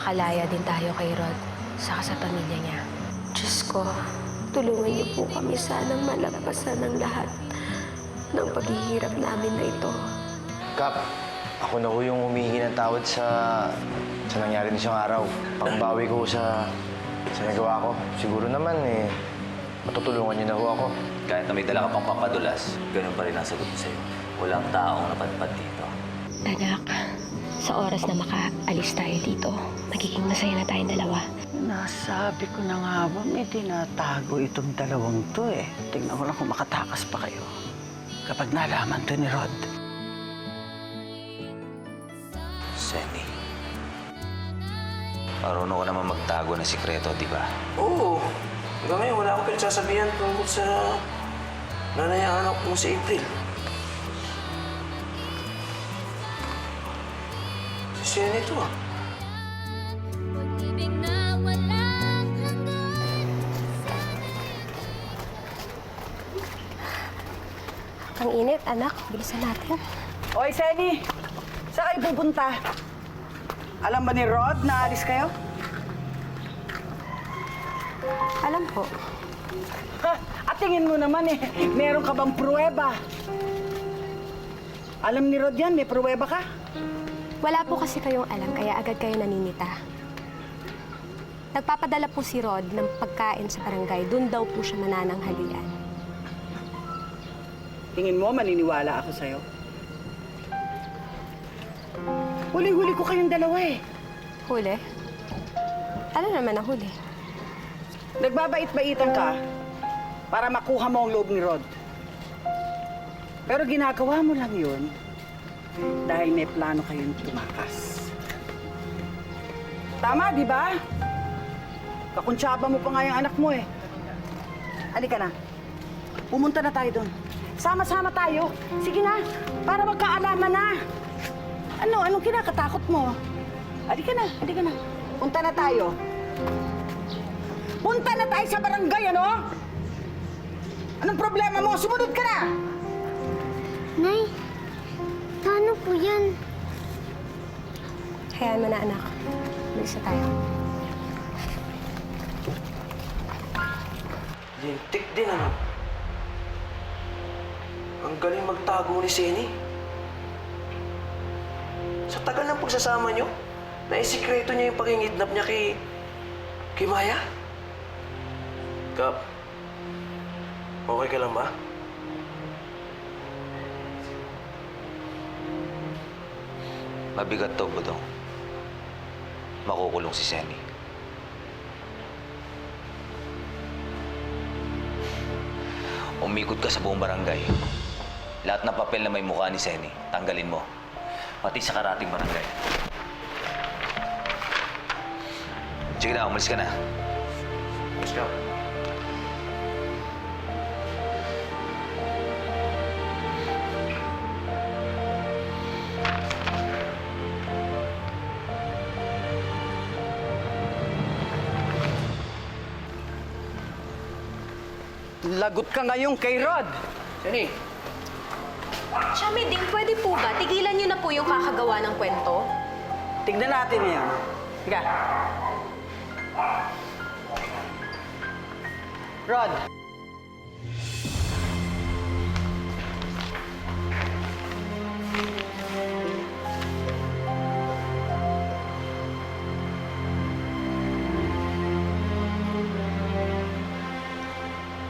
makalaya din tayo kay Rod, saka sa pamilya niya. Diyos ko, tulungan niyo po kami sanang malagpasan ng lahat ng paghihirap namin na ito. Kap, ako na ho yung humihingi ng tawad sa nangyari ni isang araw. Pangbawi ko sa nagawa ko. Siguro naman matutulungan niyo na ho ako. Kahit na may dala ka pang pampadulas, ganun pa rin ang sagot ko sa'yo. Walang taong napadpad dito. Anak, sa oras na makaalis tayo dito, magiging masaya na tayong dalawa. Nasabi ko na nga ba, may tinatago itong dalawang to eh. Tingnan ko lang kung makatakas pa kayo. Kapag nalaman to ni Rod. Senny, marunong ko naman magtago ng sikreto, di ba? Oo. Hanggang ngayon, wala akong pinagsasabihan tungkol sa nanay ang anak mo si April. Si Senny to ah. Ang init, anak. Bilisan natin. Oy, Senny! Saan kayo pupunta? Alam ba ni Rod na alis kayo? Alam po. Ha, at tingin mo naman meron ka bang pruweba? Alam ni Rod yan, may pruweba ka? Wala po kasi kayong alam, kaya agad kayo naninita. Nagpapadala po si Rod ng pagkain sa barangay. Doon daw po siya manananghalian. Tingin mo, maniniwala ako sa'yo? Huli-huli ko kayong dalawa eh. Huli? Ano naman ang huli? Nagbabait-baitan ka para makuha mo ang loob ni Rod. Pero ginagawa mo lang yun dahil may plano kayong tumakas. Tama, di ba? Kakuntsaba mo pa nga yung anak mo eh. Halika na. Pumunta na tayo doon. Sama-sama tayo. Sige na, para magkaalaman na. Anong kinakatakot mo? Halika na, halika na. Punta na tayo. Punta na tayo sa barangay, ano? Anong problema mo? Sumunod ka na! Nay, paano po yan? Hayaan mo na, anak. Bilis na tayo. Lintik din ano. Ang galing magtago ni Senny. Sa tagal ng pagsasama niyo, naisikreto niya yung pangingidnap niya kay Maya. Kap, okay ka lang ba? Mabigat to, Budong. Makukulong si Senny. Umikot ka sa buong barangay. Lahat ng papel na may mukha ni Senny, tanggalin mo. Pati sa karating barangay. Sige na, umalis ka na. Let's go. Lagot ka ngayon kay Rod. Senny, Chami Ding, pwede po ba? Tigilan niyo na po yung kakagawa ng kwento. Tignan natin yan. Higa. Rod.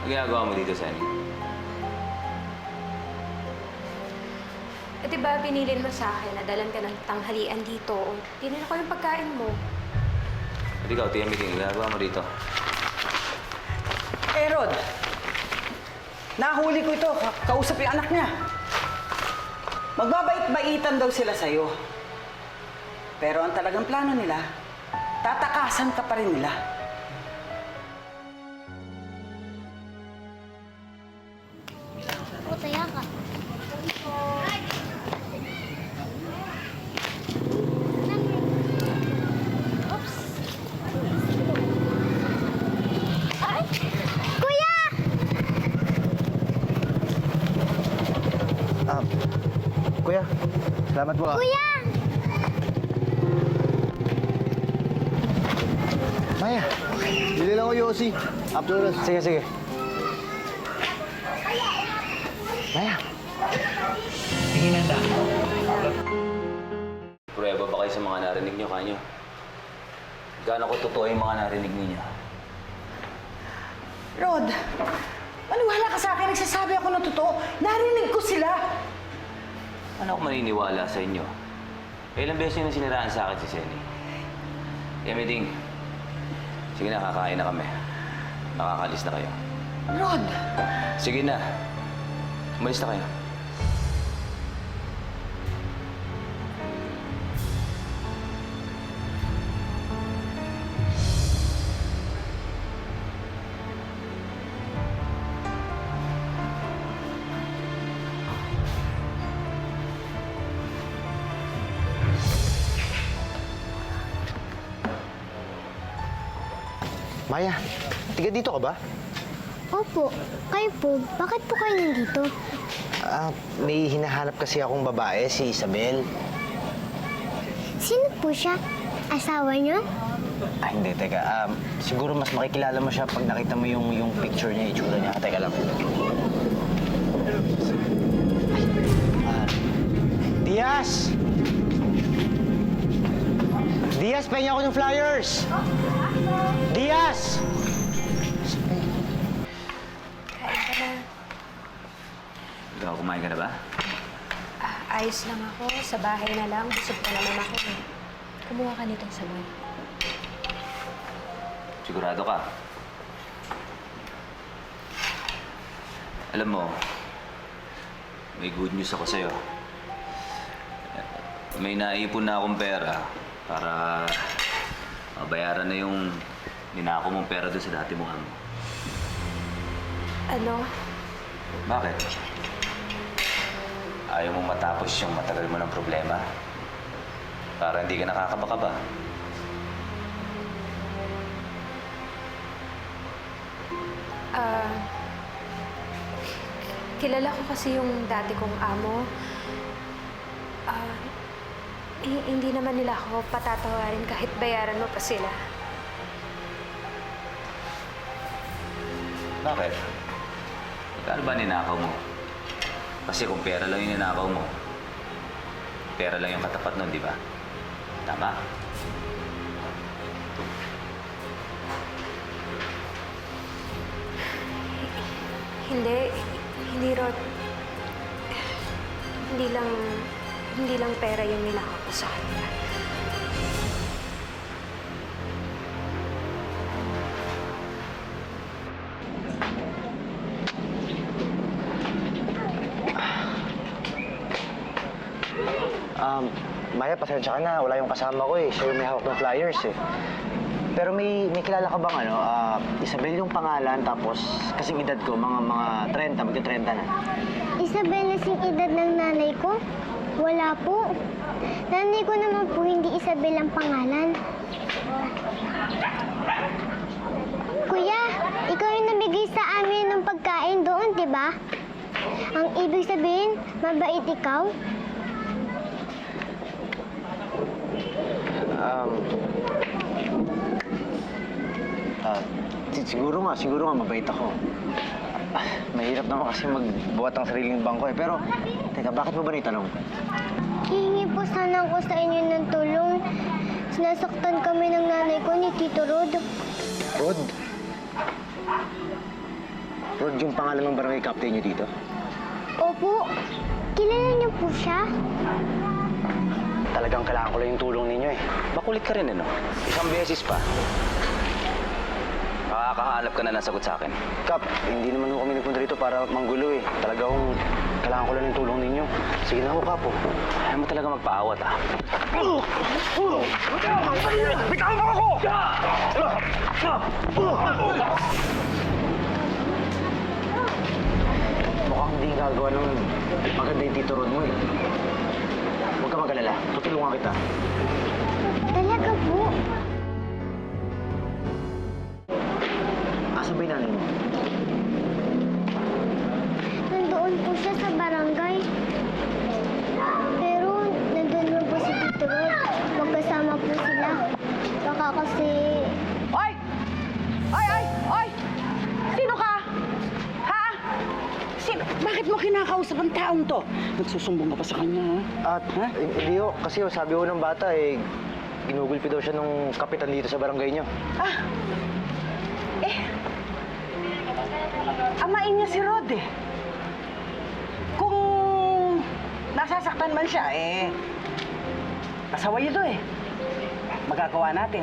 Ang ginagawa mo dito, Senny? Eh, diba binilin mo sa akin na dalan ka ng tanghalian dito o dinala ko yung pagkain mo? At ikaw, Tia Miking, ang ginagawa mo dito? Eh, Rod. Nahuli ko ito. Kausap yung anak niya. Magbabait-baitan daw sila sa'yo. Pero ang talagang plano nila, tatakasan ka pa rin nila. O, taya ka. Oops. Ay! Kuya! Kuya, salamat po. Kuya! Maya. Bili lang ako, Yossi. After us. Sige, sige. Maya. Prueba ba kayo sa mga narinig niyo kanyo? Gaano ko totoo yung mga narinig niyo? Rod, maniwala ka sa akin. Nagsasabi ako ng totoo. Narinig ko sila. Ano ako maniniwala sa inyo? Ilang beses na siniraan sa akin si Senny. Meding, sige na, kakain na kami. Nakakalis na kayo. Rod, Sige na. Umalis na kayo. Maya, tiga dito ka ba? Opo. Kayo po, bakit po kayo nandito? May hinahanap kasi akong babae, si Isabel. Sino po siya? Asawa niyo? Hindi, teka. Siguro mas makikilala mo siya pag nakita mo yung picture niya, itsura niya. Teka lang. Diaz! Diaz, pahinga ako ng flyers! Diaz! Ikaw, kumain ka na ba? Ayos lang ako. Sa bahay na lang. Busog pa naman ako. Kumuha ka nitong sabon. Sigurado ka? Alam mo, may good news ako sa'yo. May naipon na akong pera para mabayaran na yung ninako mong pera doon sa dati mong amo. Ano? Bakit? Ayaw mong matapos yung matagal mo ng problema? Para hindi ka nakakabaka ba? Kilala ko kasi yung dati kong amo. Hindi naman nila ako patatawarin kahit bayaran mo pa sila. Bakit? Magkano ba ninakaw mo? Kasi kung pera lang yung ninakaw mo, pera lang yung katapat nun, di ba? Tama? Hindi Rod. Hindi lang pera yung nilakap ko sa kanila. Maya, pasensya ka na. Wala yung kasama ko eh. Siya yung may hawak ng flyers eh. Pero may kilala ka bang ano? Isabel yung pangalan, tapos kasing edad ko, mga 30, magti-30 na. Isabel na sing edad ng nanay ko? Wala po. Nanay ko naman po hindi Isabel ang pangalan. Kuya, ikaw yung namigay sa amin ng pagkain doon, di ba? Ang ibig sabihin, mabait ikaw? Siguro nga, mabait ako. Mahirap naman kasi magbuhat ng sariling bangko eh. Pero, teka, bakit mo ba naitanong? Hihingi po sana ako sa inyo ng tulong. Sinasaktan kami ng nanay ko ni Tito Rod. Rod? Rod yung pangalan ng barangay captain niyo dito? Opo, kilala niyo po siya? Talagang kailangan ko lang yung tulong ninyo eh. Makulit ka rin, ano? Isang beses pa. Makakahanap ka na ng sagot sa akin. Kap, hindi naman ho kami nagpunta rito para manggulo eh. Talagang kailangan ko lang yung tulong ninyo. Sige na ho, Kapo. Ayaw mo talaga magpaawat, ah. Bitawan mo ako! Mukhang hindi gagawa ng maganda yung Tito Rod mo eh. Huwag ka mag-alala. Tutulungan kita. Talaga po? Asan ba yung nanay mo? Nandoon po siya sa barangay. Pero nandun rin po si Tito Rod. Magkasama po sila. Baka kasi... Hoy! kinakausap ang taong to? Nagsusumbong ka pa sa kanya, ha? At, hindi ho. Kasi ho, sabi ho ng bata, ginugulpi daw siya nung kapitan dito sa barangay niyo. Amain niya si Rod eh. Kung nasasaktan man siya, pasaway ito eh. Magagawa natin.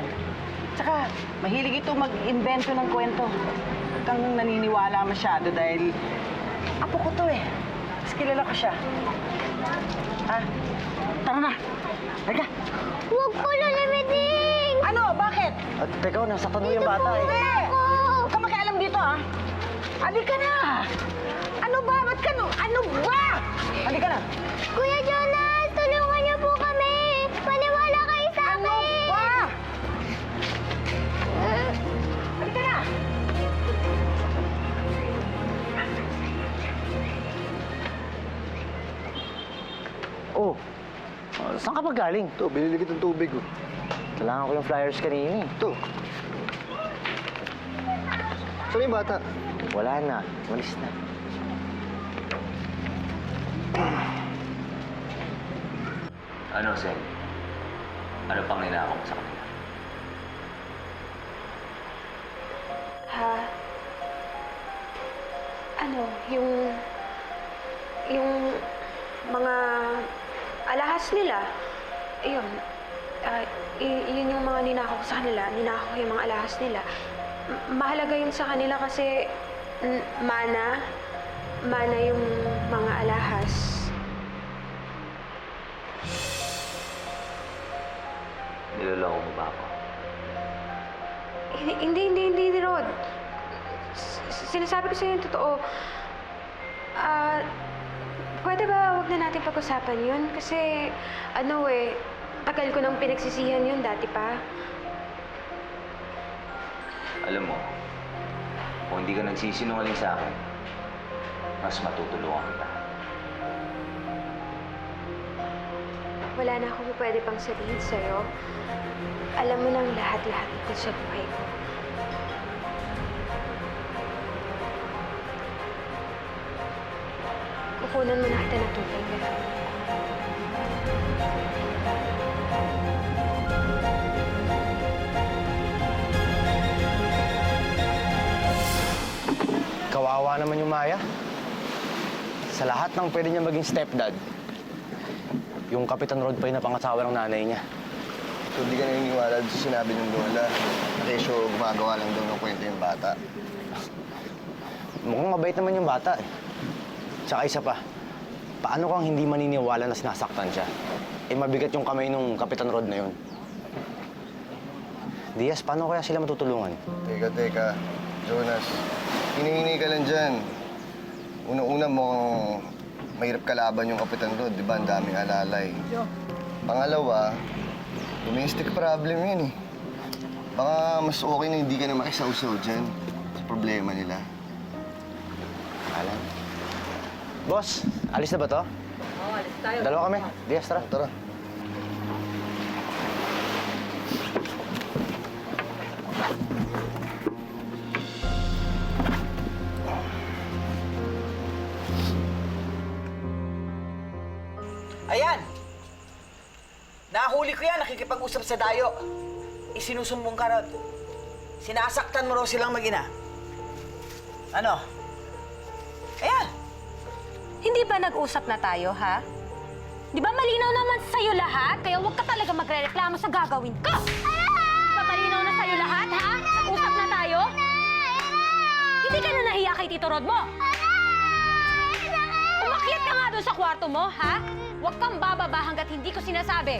Tsaka, mahilig ito mag-invento ng kwento. Huwag kang naniniwala masyado dahil apo ko to eh. Mas kilala ko siya. Ha? Tara na. Halika. Huwag po, Lola Meding! Ano? Bakit? At teka ho, nasaktan mo yung bata Hindi! Huwag ka makialam dito, ha? Halika na! Ano ba? Ba't ka no? Ano ba? Halika na! Kuya Jonas, tulungan niyo po kami! Maniwala kayo sa akin! Ano ba? Halika na! Oh, saan ka ba galing? Ito, binili kitang tubig. Oh. Kailangan ko yung flyers kanina eh. Ito. Saan yung bata? Wala na. Malis na. Ano, Sen? Ano pang ninakaw mo sa kanila? Ha? Ano, yung mga alahas nila, yun, yun yung mga ninakaw ko sa kanila, ninakaw ko yung mga alahas nila. Mahalaga yun sa kanila kasi mana yung mga alahas. Niloloko mo ba ako? Hindi, Rod. Sinasabi ko sa'yo yung totoo. Pwede ba wag na natin pag-usapan yun? Kasi, tagal ko nang pinagsisihan yun dati pa. Alam mo, kung hindi ka nagsisinungaling sa akin, mas matutulungan kita. Wala na akong pwede pang sabihin sa'yo. Alam mo nang lahat-lahat ito sa buhay ko. Kukunan mo na kita ng tubig. Kawawa naman yung Maya. Sa lahat ng pwede niya maging stepdad, yung Kapitan Rod pa yung napangasawa ng nanay niya. So, hindi ka naniniwala sa sinabi ng lola. Na kesyo, gumagawa lang daw ng kwento yung bata. Mukhang mabait naman yung bata eh. Tsaka isa pa, paano kang hindi maniniwala na sinasaktan siya? Mabigat yung kamay nung Kapitan Rod na yun. Diaz, paano kaya sila matutulungan? Teka. Jonas, hinihingi ka lang dyan. Una-una mukhang mahirap kalaban yung Kapitan Rod, di ba? Ang daming alalay. Pangalawa, domestic problem yun eh. Baka mas okay na hindi ka na makisawsaw dyan sa problema nila. Alam. Boss, alis na ba to? Oo, alis tayo. Dalawa kami. Diaz, tara. Tara. Ayan! Nahuli ko yan, nakikipag-usap sa dayo. Isinusumbong ka Rod. Sinasaktan mo raw silang mag-ina. Ano? Ayan! Hindi ba nag-usap na tayo, ha? Di ba malinaw naman sa'yo lahat? Kaya huwag ka talaga magre-reklamo sa gagawin ko! Di ba malinaw na sa'yo lahat, ha? Nag-usap na tayo? Hindi ka na nahiya kay Tito Rod mo? Umakyat ka nga doon sa kwarto mo, ha? Huwag kang bababa hanggat hindi ko sinasabi.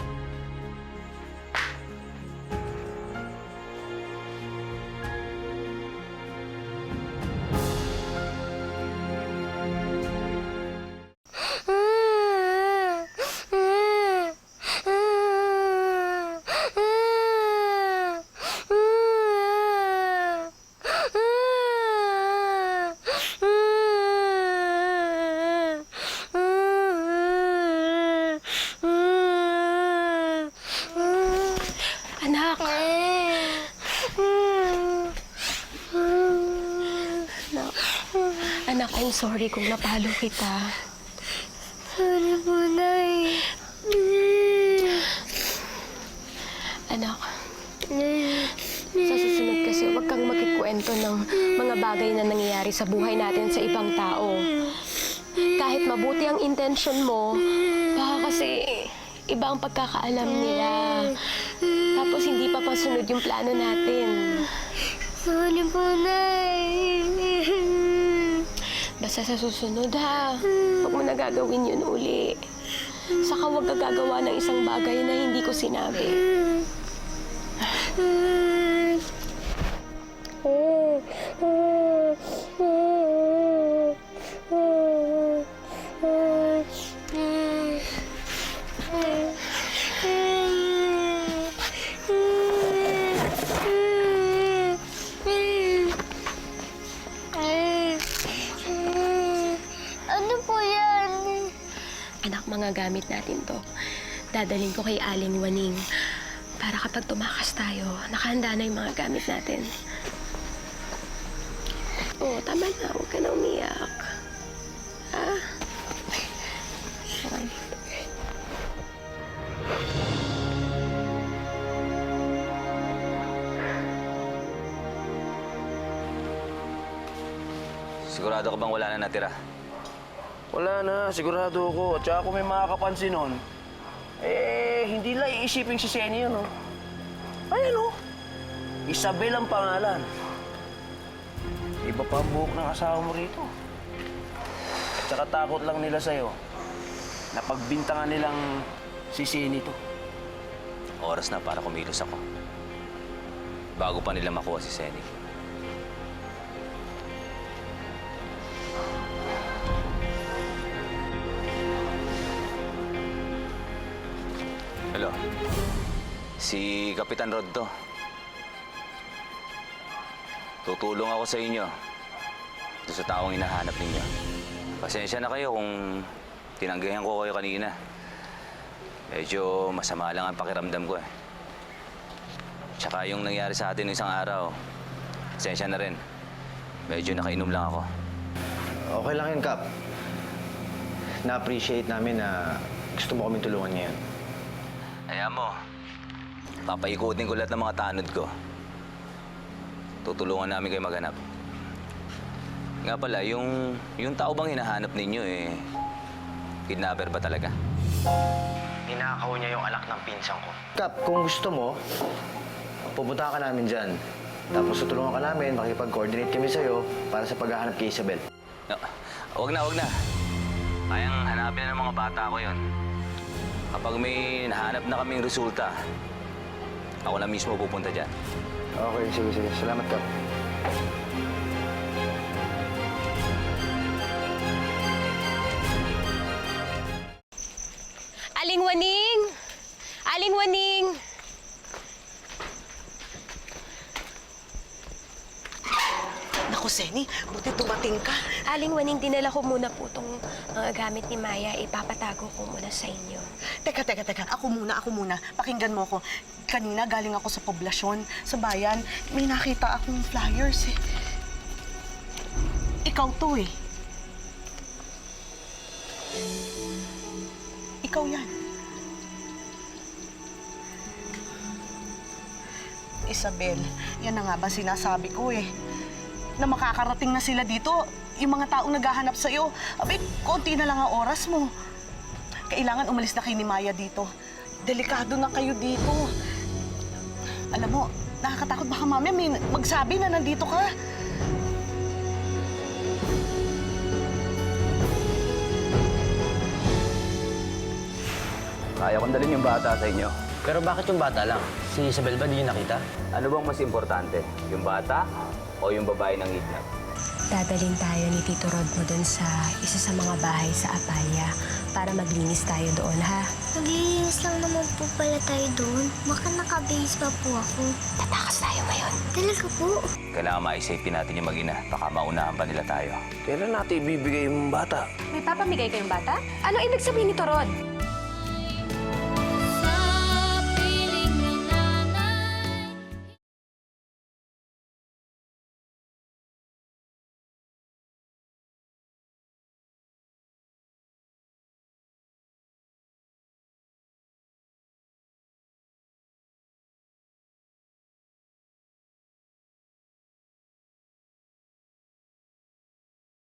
sorry kung napalo kita. Sorry po, Nay. Anak, sa susunod kasi huwag kang magkikwento ng mga bagay na nangyayari sa buhay natin sa ibang tao. Kahit mabuti ang intensyon mo, baka kasi iba ang pagkakaalam nila. Tapos hindi pa pasunod yung plano natin. Sorry po, Nay. Basta sa susunod ha, huwag mo na gagawin yun uli. Saka huwag ka gagawa ng isang bagay na hindi ko sinabi. Ano po yan? Anak, mga gamit natin to. Dadalhin ko kay Aling Waning. Para kapag tumakas tayo, nakahanda na yung mga gamit natin. Oo, tama na. Huwag ka na umiyak. Ha? Okay. Sigurado ka bang wala na natira? Wala na, sigurado ako. At saka kung may makakapansin nun, hindi lang iisipin si Senny yun, oh. Ayan, oh. Isabel ang pangalan. Iba pa ang buhok ng asawa mo rito. At saka takot lang nila sa'yo na pagbintangan nilang si Senny to. Oras na para kumilos ako. Bago pa nila makuha si Senny. Hello. Si Kapitan Rod to. Tutulong ako sa inyo. Doon sa taong hinahanap ninyo. Pasensya na kayo kung tinanggihan ko kayo kanina. Medyo masama lang ang pakiramdam ko eh. Tsaka yung nangyari sa atin isang araw, pasensya na rin. Medyo nakainom lang ako. Okay lang yun, Kap. Na-appreciate namin na gusto mo kami tulungan ngayon. Kaya mo, papaikutin ko lahat ng mga tanod ko. Tutulungan namin kayo maghanap. Nga pala, yung tao bang hinahanap ninyo kidnapper ba talaga? Ninakaw niya yung alak ng pinsang ko. Kap, kung gusto mo, pupunta ka namin dyan. Tapos tutulungan ka namin, makipag-coordinate kami sa'yo para sa paghahanap kay Isabel. No, wag na. Kayang hanapin na ng mga bata ko yon. Kapag may nahanap na kaming resulta, ako na mismo pupunta dyan. Okay, sige. Salamat, Kap. Aling Waning! Aling Waning! Naku, Senny, buti dumating ka. Aling Waning, dinala ko muna po itong mga gamit ni Maya. Ipapatago ko muna sa inyo. Teka. Ako muna. Pakinggan mo ako. Kanina galing ako sa poblasyon, sa bayan. May nakita akong flyers eh. Ikaw to eh. Ikaw yan. Isabel, yan na nga ba sinasabi ko eh. Na makakarating na sila dito, yung mga taong naghahanap sa'yo. Abay, konti na lang ang oras mo. Kailangan umalis na kayo ni Maya dito. Delikado na kayo dito. Alam mo, nakakatakot baka mamaya may magsabi na nandito ka. Kaya kong dalhin yung bata sa inyo. Pero bakit yung bata lang? Si Isabel ba di niyo nakita? Ano bang mas importante? Yung bata o yung babae ng kidnap? Dadalhin tayo ni Tito Rod mo doon sa isa sa mga bahay sa Apaya para maglinis tayo doon, ha? Maglilinis lang naman po pala tayo doon. Baka nakabase pa po ako. Tatakas tayo ngayon. Talaga po? Kailangan ma-safety natin yung mag-ina. Baka maunahan pa nila tayo. Kailan natin ibibigay yung bata? May papamigay kayong bata? Ano ibig sabihin nito, Rod?